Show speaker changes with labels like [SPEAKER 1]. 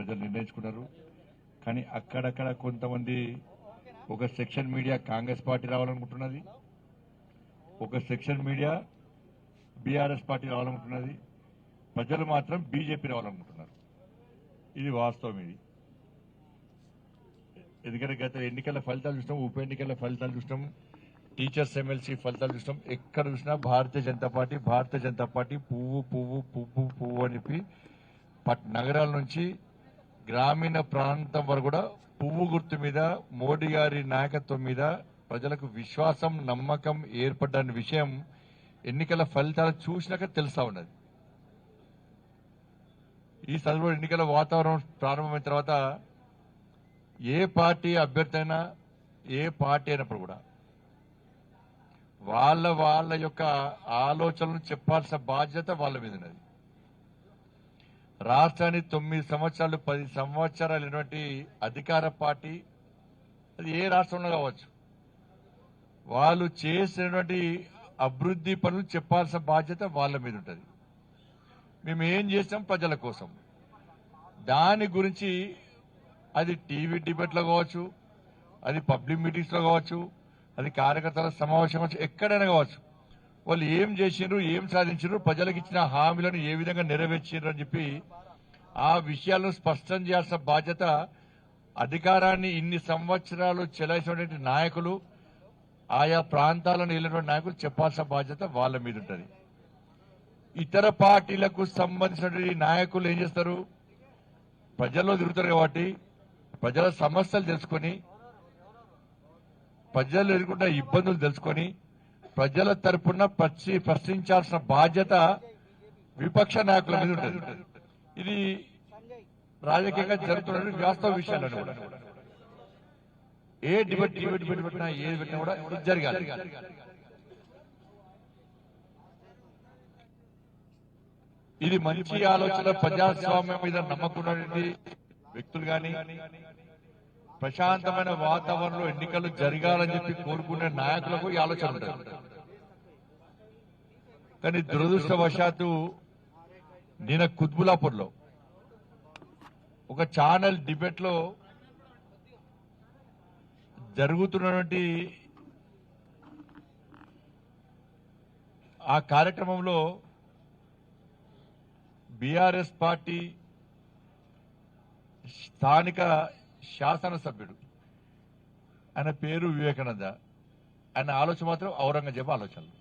[SPEAKER 1] ప్రజలు నిర్ణయించుకున్నారు. కానీ అక్కడక్కడ కొంతమంది ఒక సెక్షన్ మీడియా కాంగ్రెస్ పార్టీ రావాలనుకుంటున్నది, ఒక సెక్షన్ మీడియా బీఆర్ఎస్ పార్టీ రావాలనుకుంటున్నది, ప్రజలు మాత్రం బీజేపీ రావాలనుకుంటున్నారు. ఇది వాస్తవం. ఇది ఎందుకంటే గత ఎన్నికల ఫలితాలు చూసినాం, ఉప ఎన్నికల ఫలితాలు చూసినాం, టీచర్స్ ఎమ్మెల్సీ ఫలితాలు చూసినాం. ఎక్కడ చూసినా భారతీయ జనతా పార్టీ పువ్వు పువ్వు పువ్వు పువ్వు అని చెప్పి నగరాల నుంచి గ్రామీణ ప్రాంతం వరకు కూడా పువ్వు గుర్తు మీద మోడీ గారి నాయకత్వం మీద ప్రజలకు విశ్వాసం నమ్మకం ఏర్పడ్డ విషయం ఎన్నికల ఫలితాలు చూసినాక తెలుస్తా ఉన్నది. ఈ సందర్భంలో ఎన్నికల వాతావరణం ప్రారంభమైన తర్వాత ఏ పార్టీ అభ్యర్థి అయినా ఏ పార్టీ అయినప్పుడు కూడా వాళ్ళ యొక్క ఆలోచనలు చెప్పాల్సిన బాధ్యత వాళ్ళ మీద ఉన్నది. రాష్ట్రాన్ని 9 సంవత్సరాలు 10 సంవత్సరాలు అయినటువంటి అధికార పార్టీ అది ఏ రాష్ట్రంలో కావచ్చు, వాళ్ళు చేసినటువంటి అభివృద్ధి పనులు చెప్పాల్సిన బాధ్యత వాళ్ళ మీద ఉంటుంది. మేము ఏం చేసాం ప్రజల కోసం, దాని గురించి అది టీవీ డిబేట్లో కావచ్చు, అది పబ్లిక్ మీటింగ్స్ లో కావచ్చు, అది కార్యకర్తల సమావేశం కావచ్చు, ఎక్కడైనా కావచ్చు, వాళ్ళు ఏం చేసిండ్రు, ఏం సాధించారు, ప్రజలకు ఇచ్చిన హామీలను ఏ విధంగా నెరవేర్చారు అని చెప్పి ఆ విషయాలను స్పష్టం చేయాల్సిన బాధ్యత అధికారాన్ని ఇన్ని సంవత్సరాలు చెలాయిసినటువంటి నాయకులు, ఆయా ప్రాంతాలను వెళ్ళినటువంటి నాయకులు చెప్పాల్సిన బాధ్యత వాళ్ళ మీద ఉంటుంది. ఇతర పార్టీలకు సంబంధించినటువంటి నాయకులు ఏం చేస్తారు, ప్రజల్లో తిరుగుతారు కాబట్టి ప్రజల సమస్యలు తెలుసుకొని, ప్రజలు ఎదుర్కొంటున్న ఇబ్బందులు తెలుసుకొని ప్రజల తరపున ప్రశ్నించాల్సిన బాధ్యత విపక్ష నాయకుల మీద ఉంటుంది. ఇది రాజకీయంగా జరుగుతున్న వాస్తవ విషయాలను కూడా ఏ డిబేట్ పెట్టినా ఏది పెట్టినా కూడా ఇది జరగాలి. ఇది మంచి ఆలోచన, ప్రజాస్వామ్యం మీద నమ్మకం వ్యక్తులు కానీ ప్రశాంతమైన వాతావరణంలో ఎన్నికలు జరగాలని చెప్పి కోరుకునే నాయకులకు ఈ ఆలోచన ఉంటుంది. కానీ దురదృష్టవశాత్తు నిన్న కుత్బులాపూర్లో ఒక ఛానల్ డిబేట్ లో జరుగుతున్నటువంటి ఆ కార్యక్రమంలో బీఆర్ఎస్ పార్టీ స్థానిక శాసనసభ్యుడు, ఆయన పేరు వివేకానంద, ఆయన ఆలోచన మాత్రం ఔరంగజేబు ఆలోచనలు.